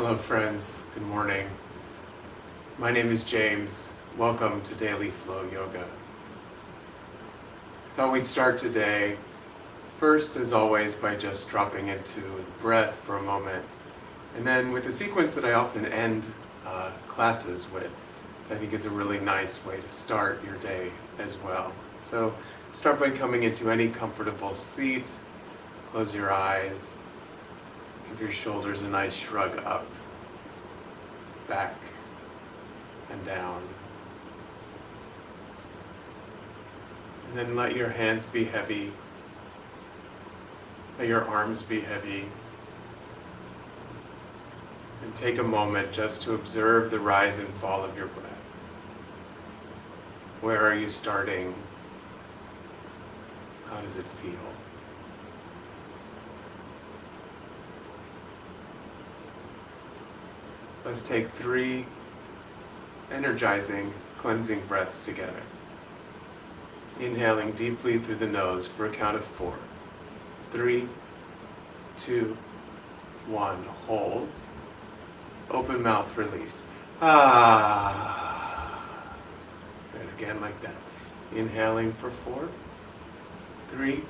Hello friends, good morning. My name is James. Welcome to Daily Flow Yoga. I thought we'd start today, first as always, by just dropping into the breath for a moment, and then with a sequence that I often end classes with, I think is a really nice way to start your day as well. So start by coming into any comfortable seat, close your eyes, give your shoulders a nice shrug up, back, and down. And then let your hands be heavy, let your arms be heavy, and take a moment just to observe the rise and fall of your breath. Where are you starting? How does it feel? Let's take 3 energizing, cleansing breaths together. Inhaling deeply through the nose for a count of 4. 3, 2, 1. Hold. Open mouth, release. Ah. Good, again like that. Inhaling for 4. 3,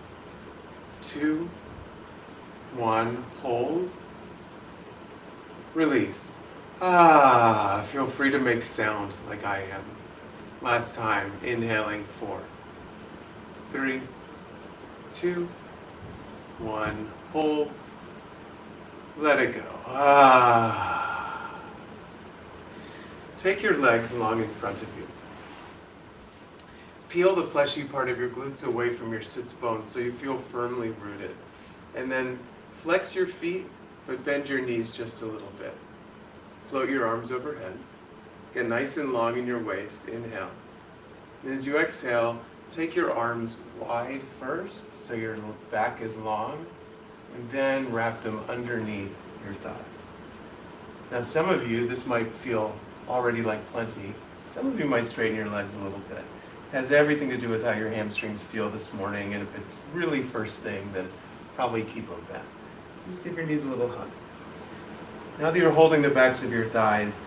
2, 1. Hold. Release. Ah, feel free to make sound like I am. Last time, inhaling 4, 3, 2, 1, hold, let it go. Ah. Take your legs long in front of you. Peel the fleshy part of your glutes away from your sits bones so you feel firmly rooted. And then flex your feet, but bend your knees just a little bit. Float your arms overhead. Get nice and long in your waist. Inhale. And as you exhale, take your arms wide first, so your back is long, and then wrap them underneath your thighs. Now some of you, this might feel already like plenty. Some of you might straighten your legs a little bit. It has everything to do with how your hamstrings feel this morning, and if it's really first thing, then probably keep them back. Just give your knees a little hug. Now that you're holding the backs of your thighs,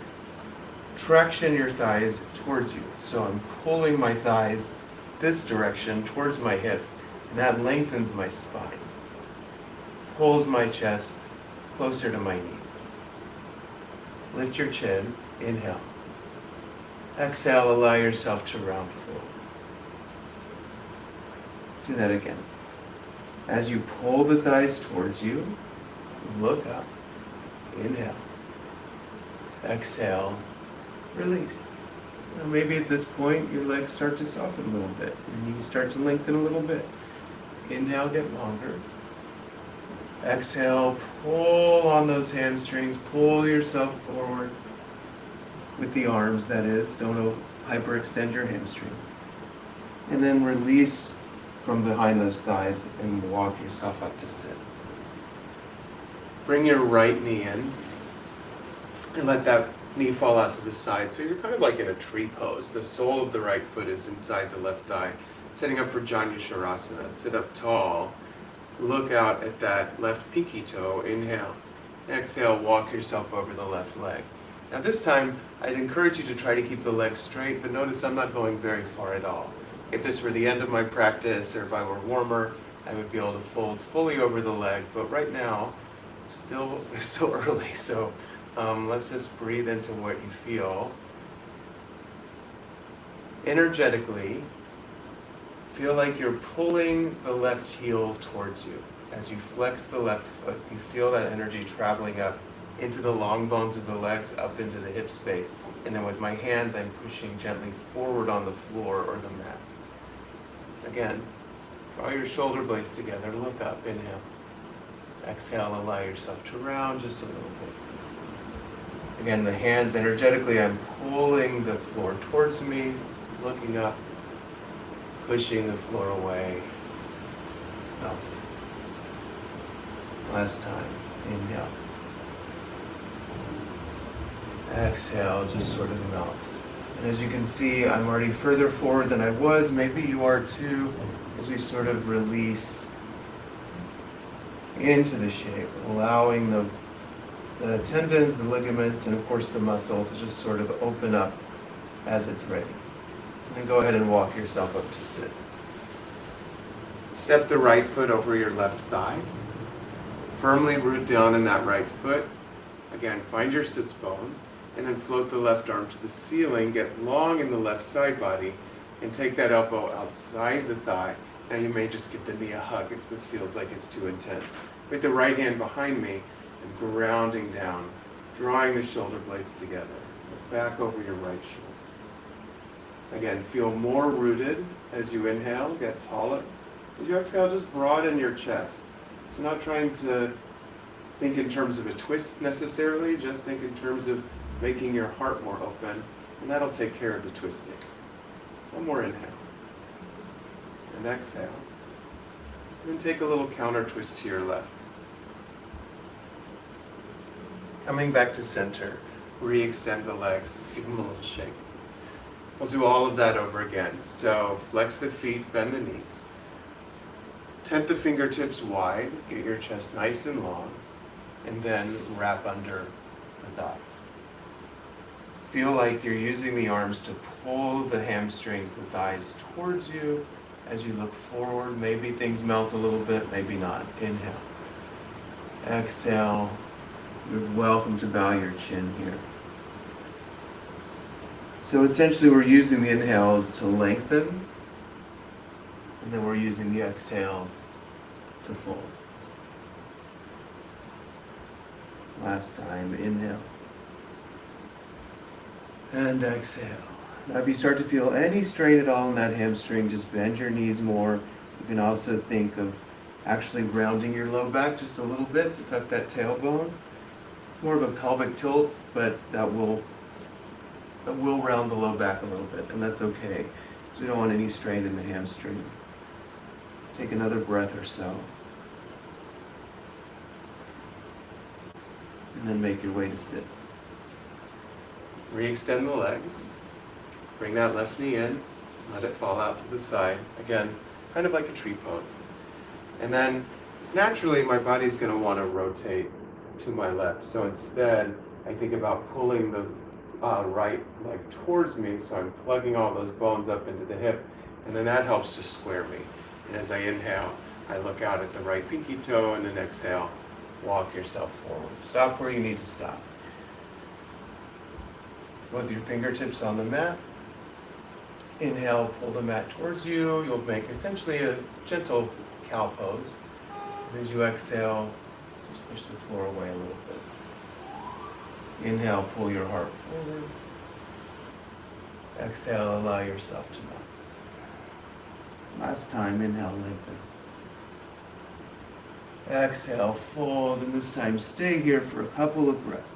traction your thighs towards you. So I'm pulling my thighs this direction towards my hips, and that lengthens my spine. Pulls my chest closer to my knees. Lift your chin, inhale. Exhale, allow yourself to round forward. Do that again. As you pull the thighs towards you, look up. Inhale. Exhale. Release. Now maybe at this point your legs start to soften a little bit. Your knees start to lengthen a little bit. Inhale, get longer. Exhale, pull on those hamstrings. Pull yourself forward with the arms, that is. Don't hyperextend your hamstring. And then release from behind those thighs and walk yourself up to sit. Bring your right knee in and let that knee fall out to the side. So you're kind of like in a tree pose. The sole of the right foot is inside the left thigh. Setting up for Janu Shavasana. Sit up tall. Look out at that left pinky toe. Inhale. Exhale, walk yourself over the left leg. Now this time, I'd encourage you to try to keep the legs straight, but notice I'm not going very far at all. If this were the end of my practice, or if I were warmer, I would be able to fold fully over the leg. But right now, it's still early, so let's just breathe into what you feel. Energetically, feel like you're pulling the left heel towards you. As you flex the left foot, you feel that energy traveling up into the long bones of the legs, up into the hip space. And then with my hands, I'm pushing gently forward on the floor or the mat. Again, draw your shoulder blades together, look up, inhale. Exhale, allow yourself to round just a little bit. Again, the hands energetically, I'm pulling the floor towards me, looking up, pushing the floor away, melting. Last time, inhale. Exhale, just sort of melts. And as you can see, I'm already further forward than I was. Maybe you are too, as we sort of release into the shape, allowing the the tendons, the ligaments, and of course the muscle to just sort of open up as it's ready. And then go ahead and walk yourself up to sit. Step the right foot over your left thigh. Firmly root down in that right foot. Again, find your sits bones, and then float the left arm to the ceiling, get long in the left side body, and take that elbow outside the thigh. Now you may just give the knee a hug if this feels like it's too intense. With the right hand behind me, and grounding down, drawing the shoulder blades together. Back over your right shoulder. Again, feel more rooted as you inhale, get taller. As you exhale, just broaden your chest. So not trying to think in terms of a twist necessarily, just think in terms of making your heart more open, and that'll take care of the twisting. One more inhale. And exhale. And then take a little counter twist to your left. Coming back to center, re-extend the legs, give them a little shake. We'll do all of that over again. So flex the feet, bend the knees. Tent the fingertips wide, get your chest nice and long, and then wrap under the thighs. Feel like you're using the arms to pull the hamstrings, the thighs towards you as you look forward. Maybe things melt a little bit, maybe not. Inhale. Exhale. You're welcome to bow your chin here. So essentially we're using the inhales to lengthen, and then we're using the exhales to fold. Last time, inhale. And exhale. Now if you start to feel any strain at all in that hamstring, just bend your knees more. You can also think of actually rounding your low back just a little bit to tuck that tailbone. It's more of a pelvic tilt, but that will round the low back a little bit, and that's okay. So we don't want any strain in the hamstring. Take another breath or so. And then make your way to sit. Re-extend the legs. Bring that left knee in. Let it fall out to the side. Again, kind of like a tree pose. And then naturally my body's going to want to rotate to my left. So instead, I think about pulling the right leg towards me, so I'm plugging all those bones up into the hip, and then that helps to square me. And as I inhale, I look out at the right pinky toe, and then exhale, walk yourself forward. Stop where you need to stop. With your fingertips on the mat, inhale, pull the mat towards you. You'll make essentially a gentle cow pose. And as you exhale, just push the floor away a little bit. Inhale, pull your heart forward. Exhale, allow yourself to melt. Last time, inhale, lengthen. Exhale, fold, and this time stay here for a couple of breaths.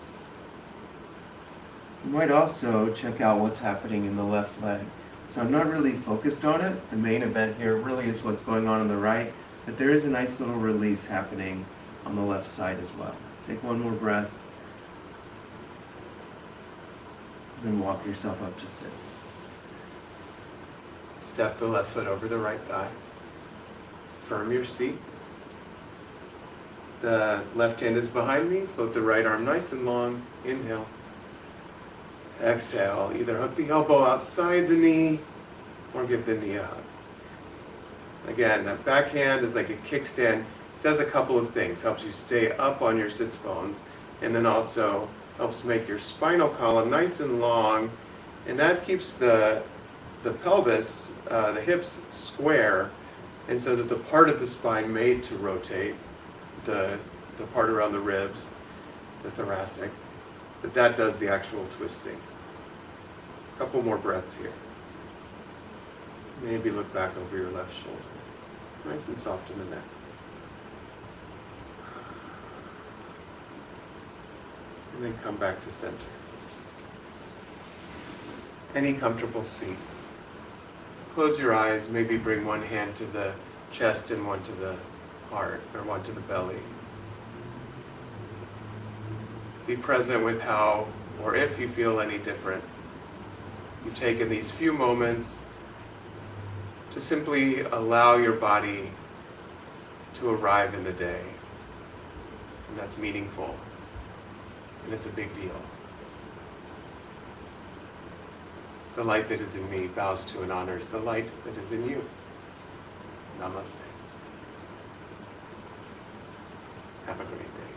You might also check out what's happening in the left leg. So I'm not really focused on it. The main event here really is what's going on the right, but there is a nice little release happening on the left side as well. Take one more breath. Then walk yourself up to sit. Step the left foot over the right thigh. Firm your seat. The left hand is behind me. Float the right arm nice and long. Inhale. Exhale. Either hook the elbow outside the knee or give the knee a hug. Again, that back hand is like a kickstand. Does a couple of things. Helps you stay up on your sits bones, and then also helps make your spinal column nice and long, and that keeps the pelvis, the hips square, and so that the part of the spine made to rotate, the part around the ribs, the thoracic, that does the actual twisting. A couple more breaths here. Maybe look back over your left shoulder. Nice and soft in the neck. And then come back to center. Any comfortable seat. Close your eyes, maybe bring one hand to the chest and one to the heart, or one to the belly. Be present with how, or if you feel any different. You've taken these few moments to simply allow your body to arrive in the day. And that's meaningful. and it's a big deal. The light that is in me bows to and honors the light that is in you. Namaste. Have a great day.